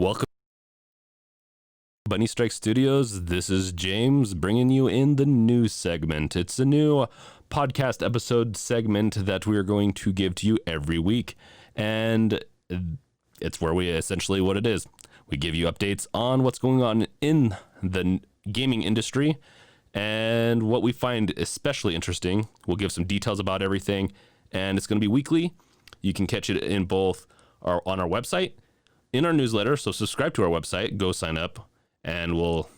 Welcome to Bunny Strike Studios. This is James bringing you in the news segment. It's a new podcast episode segment that we are going to give to you every week. And it's where we essentially what it is. We give you updates on what's going on in the gaming industry and what we find especially interesting. We'll give some details about everything, and it's going to be weekly. You can catch it in both on our website, in our newsletter. So subscribe to our website, go sign up, and we'll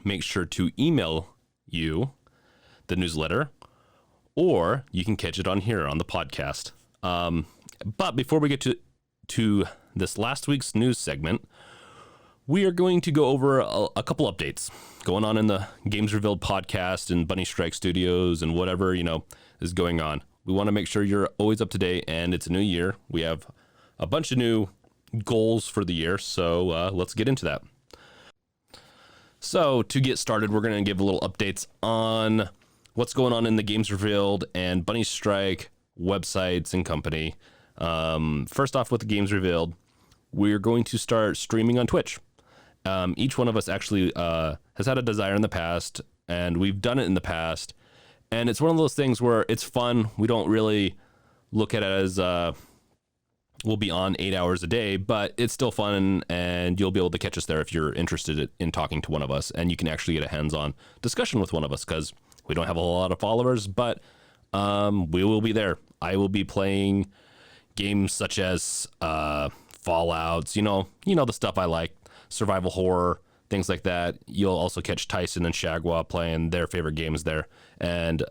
make sure to email you the newsletter, or you can catch it on here on the podcast. But before we get to this last week's news segment, we are going to go over a couple updates going on in the Games Revealed podcast and Bunny Strike Studios and whatever, is going on. We want to make sure you're always up to date, and it's a new year. We have a bunch of new goals for the year, so let's get into that. So to get started, we're going to give a little updates on what's going on in the Games Revealed and Bunny Strike websites and company. First off, with the Games Revealed, we're going to start streaming on Twitch. Each one of us actually has had a desire in the past, and we've done it in the past. And it's one of those things where it's fun. We don't really look at it as we'll be on 8 hours a day, but it's still fun, and you'll be able to catch us there if you're interested in talking to one of us. And you can actually get a hands-on discussion with one of us because we don't have a whole lot of followers, but we will be there. I will be playing games such as Fallouts, the stuff I like, survival horror, things like that. You'll also catch Tyson and Shagwa playing their favorite games there, and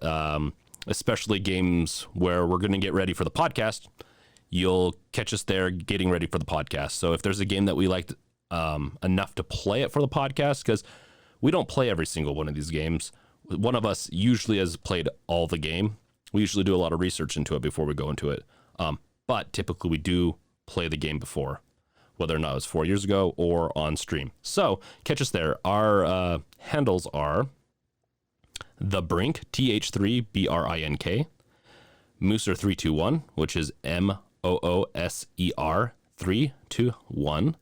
especially games where we're going to get ready for the podcast. You'll catch us there getting ready for the podcast. So if there's a game that we liked enough to play it for the podcast, because we don't play every single one of these games. One of us usually has played all the game. We usually do a lot of research into it before we go into it. But typically we do play the game before, whether or not it was 4 years ago or on stream. So catch us there. Our handles are The Brink, TH3BRINK, Mooser321, which is MOOSER 321,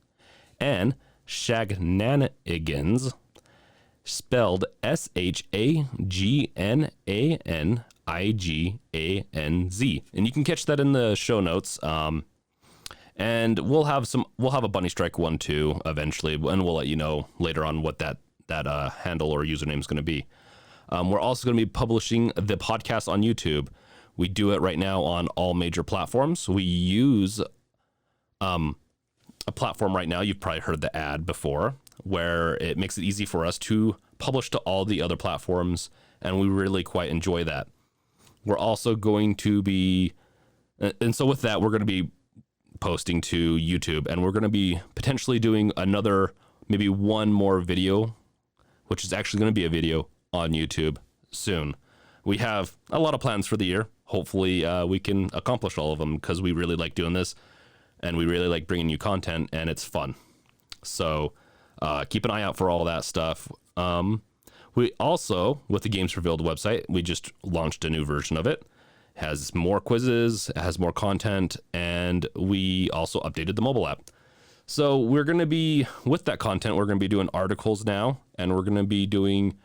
and Shagnanigans, spelled SHAGNANIGANZ. And you can catch that in the show notes. And we'll have a Bunny Strike one too eventually, and we'll let you know later on what that handle or username is going to be. We're also going to be publishing the podcast on YouTube. We do it right now on all major platforms. We use a platform right now. You've probably heard the ad before, where it makes it easy for us to publish to all the other platforms, and we really quite enjoy that. We're also going to be, and so with that, we're going to be posting to YouTube, and we're going to be potentially doing maybe one more video, which is actually going to be a video on YouTube soon. We have a lot of plans for the year. Hopefully we can accomplish all of them, because we really like doing this, and we really like bringing you content, and it's fun. So keep an eye out for all that stuff. We also, with the Games Revealed website, we just launched a new version of it. Has more quizzes, has more content, and we also updated the mobile app. So we're going to be, with that content, we're going to be doing articles now, and we're going to be doing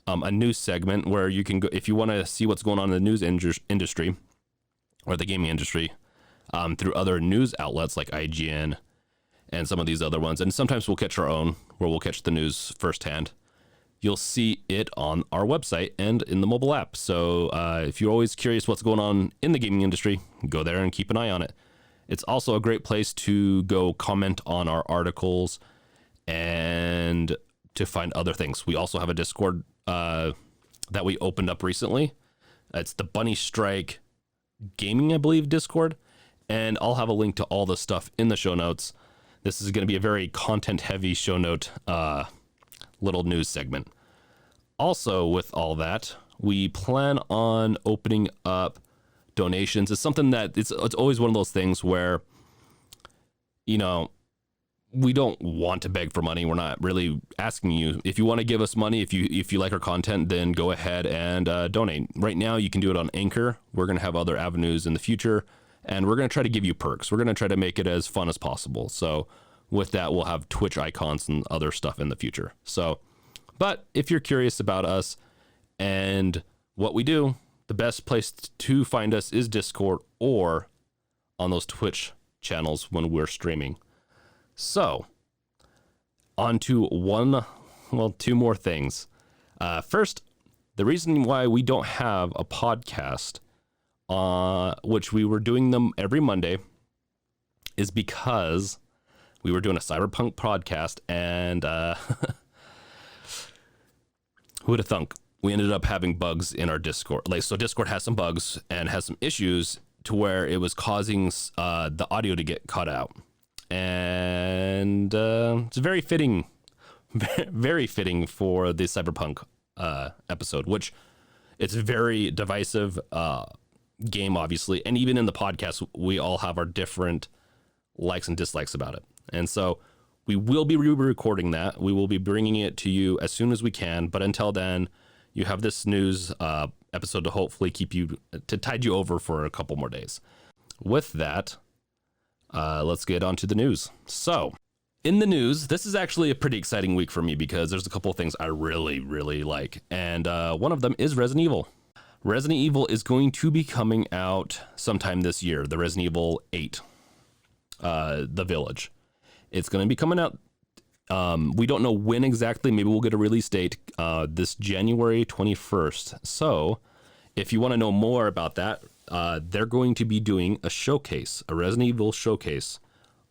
a news segment where you can go, if you want to see what's going on in the news industry or the gaming industry, through other news outlets like IGN and some of these other ones. And sometimes we'll catch our own, where we'll catch the news firsthand. You'll see it on our website and in the mobile app. So if you're always curious what's going on in the gaming industry, go there and keep an eye on it. It's also a great place to go comment on our articles and to find other things. We also have a Discord that we opened up recently. It's the Bunny Strike Gaming, I believe, Discord. And I'll have a link to all the stuff in the show notes. This is going to be a very content-heavy show note little news segment. Also, with all that, we plan on opening up donations. It's something that it's always one of those things where, we don't want to beg for money. We're not really asking you. If you want to give us money, if you like our content, then go ahead and donate. Right now, you can do it on Anchor. We're going to have other avenues in the future, and we're going to try to give you perks. We're going to try to make it as fun as possible. So with that, we'll have Twitch icons and other stuff in the future. So, but if you're curious about us and what we do, the best place to find us is Discord or on those Twitch channels when we're streaming. So, on to two more things. First, the reason why we don't have a podcast, which we were doing them every Monday, is because we were doing a Cyberpunk podcast, and who would have thunk? We ended up having bugs in our Discord. So Discord has some bugs and has some issues to where it was causing the audio to get cut out. And it's very fitting for the Cyberpunk episode, which it's a very divisive game, obviously. And even in the podcast, we all have our different likes and dislikes about it. And so we will be re-recording that. We will be bringing it to you as soon as we can. But until then, you have this news episode to hopefully tide you over for a couple more days. With that, let's get on to the news. So, in the news, this is actually a pretty exciting week for me because there's a couple of things I really, really like. And one of them is Resident Evil. Resident Evil is going to be coming out sometime this year, the Resident Evil 8, The Village. It's going to be coming out. We don't know when exactly. Maybe we'll get a release date this January 21st. So if you want to know more about that, they're going to be doing a Resident Evil showcase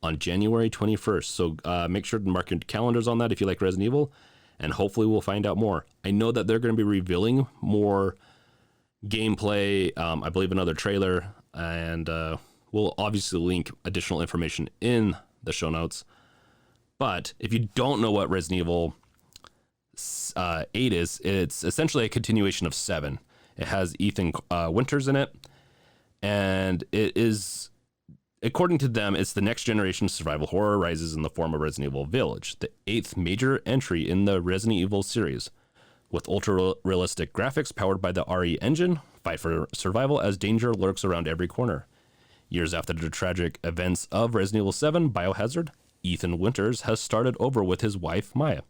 on January 21st. So make sure to mark your calendars on that if you like Resident Evil, and hopefully we'll find out more. I know that they're going to be revealing more gameplay, I believe another trailer, and we'll obviously link additional information in the show notes. But if you don't know what Resident Evil 8 is, it's essentially a continuation of 7. It has Ethan Winters in it, and it is, according to them, it's the next generation survival horror rises in the form of Resident Evil Village, the 8th major entry in the Resident Evil series. With ultra-realistic graphics powered by the RE engine, fight for survival as danger lurks around every corner. Years after the tragic events of Resident Evil 7 Biohazard, Ethan Winters has started over with his wife, Maya,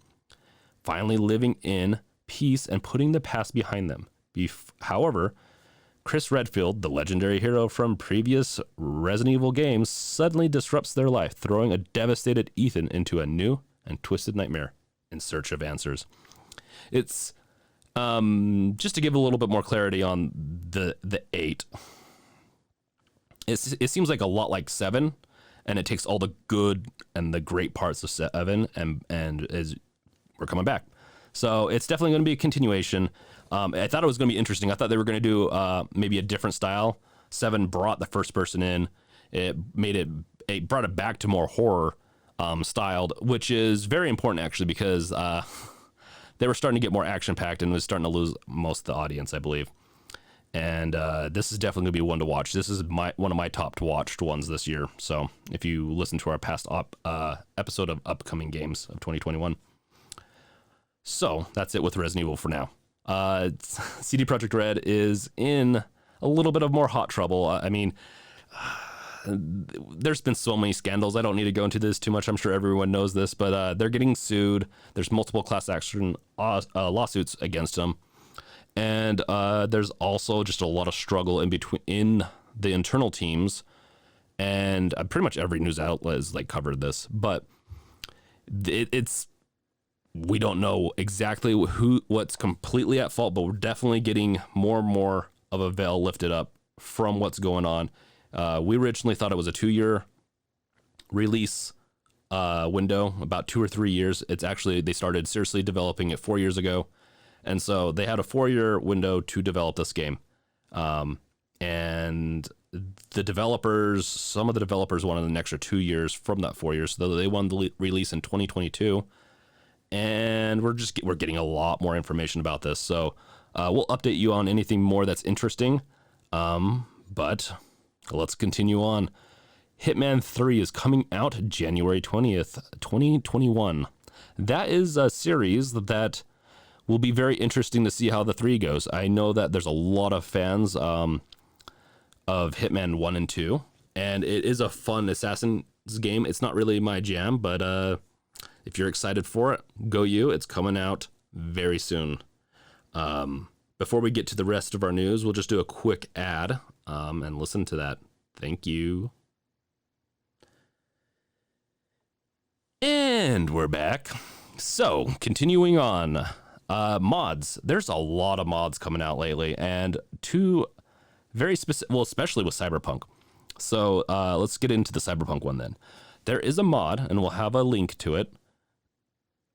finally living in peace and putting the past behind them. However, Chris Redfield, the legendary hero from previous Resident Evil games, suddenly disrupts their life, throwing a devastated Ethan into a new and twisted nightmare in search of answers. It's just to give a little bit more clarity on the 8. It seems like a lot like 7, and it takes all the good and the great parts of 7 and we're coming back. So it's definitely going to be a continuation. I thought it was going to be interesting. I thought they were going to do maybe a different style. 7 brought the first person in. It brought it back to more horror styled, which is very important actually, because they were starting to get more action packed and was starting to lose most of the audience, I believe. And this is definitely going to be one to watch. This is one of my top watched ones this year. So if you listen to our past episode of upcoming games of 2021. So that's it with Resident Evil for now. CD Projekt Red is in a little bit of more hot trouble. I mean, there's been so many scandals. I don't need to go into this too much. I'm sure everyone knows this, but they're getting sued. There's multiple class action lawsuits against them. And there's also just a lot of struggle in the internal teams, and pretty much every news outlet has covered this. But we don't know exactly what's completely at fault, but we're definitely getting more and more of a veil lifted up from what's going on. We originally thought it was a 2-year release window, about 2 or 3 years. It's actually, they started seriously developing it 4 years ago. And so they had a 4-year window to develop this game. And the developers, some of the developers wanted an extra 2 years from that 4 years. So they wanted to release in 2022. And we're getting a lot more information about this. So we'll update you on anything more that's interesting. But let's continue on. Hitman 3 is coming out January 20th, 2021. That is a series that will be very interesting to see how the 3 goes. I know that there's a lot of fans of Hitman 1 and 2, and it is a fun assassin game. It's not really my jam, but if you're excited for it, go you. It's coming out very soon. Before we get to the rest of our news, we'll just do a quick ad and listen to that. Thank you. And we're back. So, continuing on, mods. There's a lot of mods coming out lately, and two very specific, well, especially with Cyberpunk. So, let's get into the Cyberpunk one then. There is a mod, and we'll have a link to it,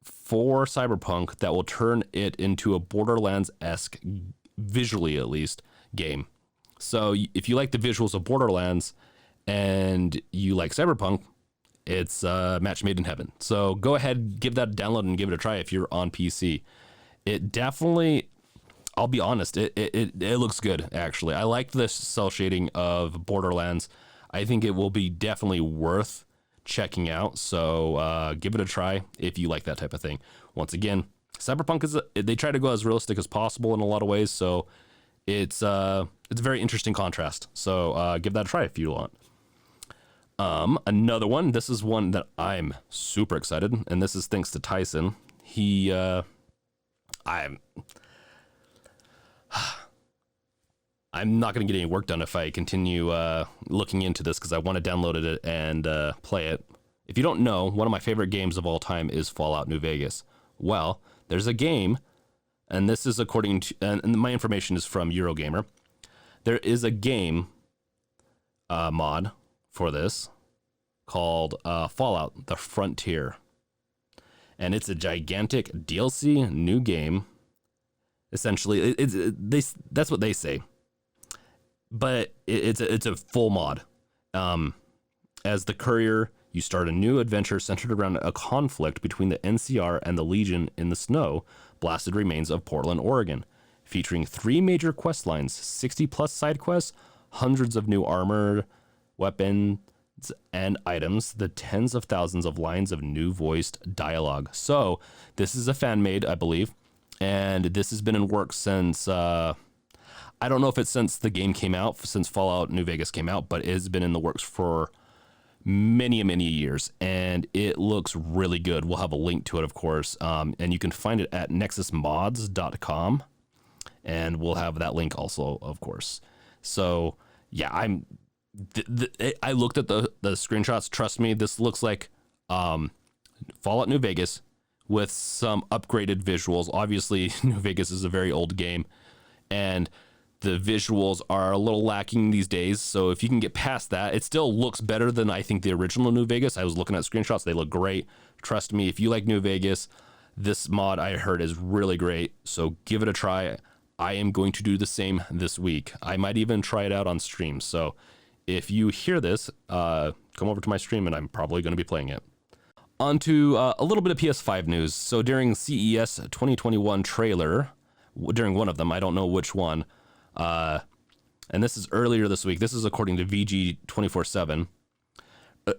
for Cyberpunk that will turn it into a Borderlands-esque, visually at least, game. So, if you like the visuals of Borderlands and you like Cyberpunk, it's a match made in heaven. So go ahead, give that a download and give it a try if you're on PC. It definitely, I'll be honest, it looks good, actually. I like the cell shading of Borderlands. I think it will be definitely worth checking out. So give it a try if you like that type of thing. Once again, Cyberpunk they try to go as realistic as possible in a lot of ways. So it's a very interesting contrast. So give that a try if you want. Another one, this is one that I'm super excited, and this is thanks to Tyson. I'm not going to get any work done if I continue looking into this, because I want to download it and play it. If you don't know, one of my favorite games of all time is Fallout New Vegas. Well, there's a game, and this is according to, and my information is from Eurogamer. There is a game mod for this called Fallout The Frontier, and it's a gigantic DLC new game. Essentially, that's what they say, but it's a full mod. As the courier, you start a new adventure centered around a conflict between the NCR and the Legion in the snow-blasted remains of Portland, Oregon, featuring 3 major quest lines, 60 plus side quests, hundreds of new armor, weapons and items, the tens of thousands of lines of new voiced dialogue. So this is a fan made, I believe, and this has been in work since I don't know if it's since the game came out, since Fallout New Vegas came out, but it has been in the works for many years, and it looks really good. We'll have a link to it, of course, and you can find it at nexusmods.com, and we'll have that link also, of course. So yeah, I looked at the screenshots. Trust me, this looks like Fallout New Vegas with some upgraded visuals. Obviously, New Vegas is a very old game, and the visuals are a little lacking these days. So if you can get past that, it still looks better than I think the original New Vegas. I was looking at screenshots. They look great. Trust me, if you like New Vegas, this mod I heard is really great. So give it a try. I am going to do the same this week. I might even try it out on stream. So if you hear this, come over to my stream and I'm probably going to be playing it. On to a little bit of PS5 news. So during CES 2021 trailer, during one of them, I don't know which one, and this is earlier this week. This is according to VG 24/7.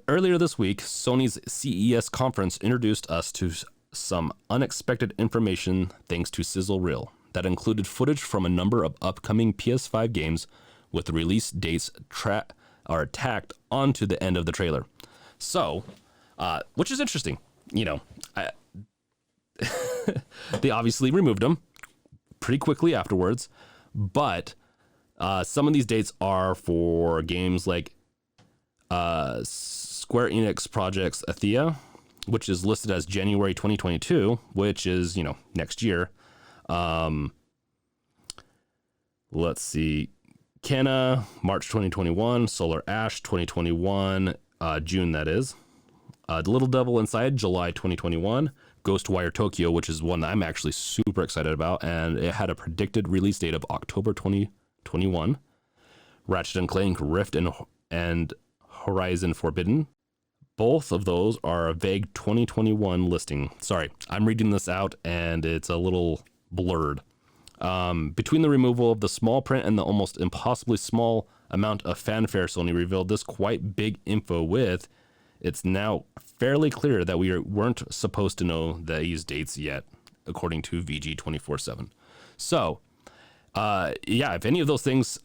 Earlier this week, Sony's CES conference introduced us to some unexpected information thanks to Sizzle Reel that included footage from a number of upcoming PS5 games with the release dates tacked onto the end of the trailer. So, which is interesting. You know, they obviously removed them pretty quickly afterwards, but some of these dates are for games like Square Enix Project's Athea, which is listed as January 2022, which is, you know, next year. Let's see. Kenna, March 2021, Solar Ash 2021, June that is. The Little Devil Inside, July 2021, Ghostwire Tokyo, which is one that I'm actually super excited about, and it had a predicted release date of October 2021. Ratchet & Clank Rift and Horizon Forbidden. Both of those are a vague 2021 listing. Sorry, I'm reading this out and it's a little blurred. Between the removal of the small print and the almost impossibly small amount of fanfare Sony revealed this quite big info with, it's now fairly clear that we weren't supposed to know these dates yet, according to VG 24/7. So, yeah, if any of those things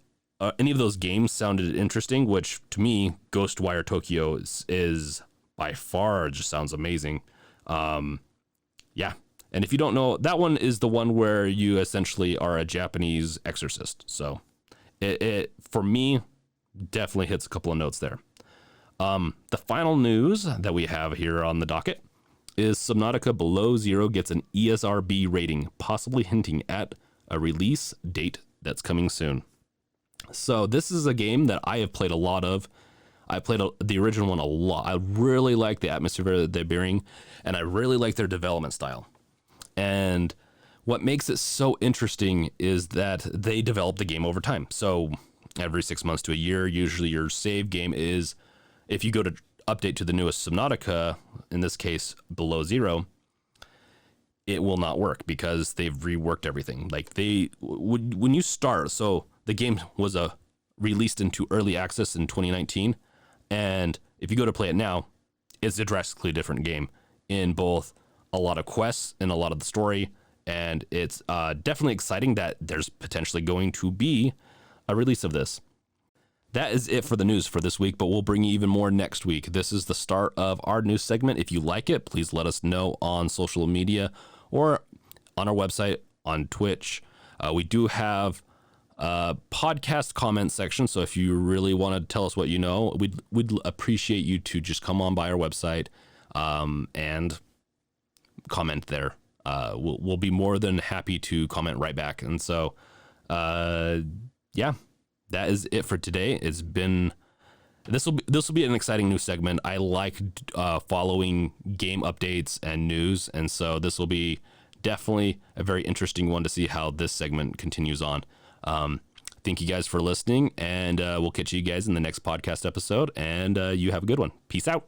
any of those games sounded interesting, which to me, Ghostwire Tokyo is by far just sounds amazing. Yeah. And if you don't know, that one is the one where you essentially are a Japanese exorcist. So it for me, definitely hits a couple of notes there. The final news that we have here on the docket is Subnautica Below Zero gets an ESRB rating, possibly hinting at a release date that's coming soon. So this is a game that I have played a lot of. I played the original one a lot. I really like the atmosphere that they're bringing, and I really like their development style. And what makes it so interesting is that they develop the game over time. So every 6 months to a year, usually your save game is, if you go to update to the newest Subnautica, in this case Below Zero, it will not work because they've reworked everything. Like when you start, so the game was released into early access in 2019, and if you go to play it now, it's a drastically different game in both a lot of quests and a lot of the story, and it's definitely exciting that there's potentially going to be a release of this. That is it for the news for this week, but we'll bring you even more next week. This is the start of our news segment. If you like it, please let us know on social media or on our website, on Twitch. We do have a podcast comment section, so if you really want to tell us what you know, we'd appreciate you to just come on by our website and comment there. We'll be more than happy to comment right back. And so, yeah. That is it for today. It's been this will be an exciting new segment. I like following game updates and news, and so this will be definitely a very interesting one to see how this segment continues on. Thank you guys for listening, and we'll catch you guys in the next podcast episode. And you have a good one. Peace out.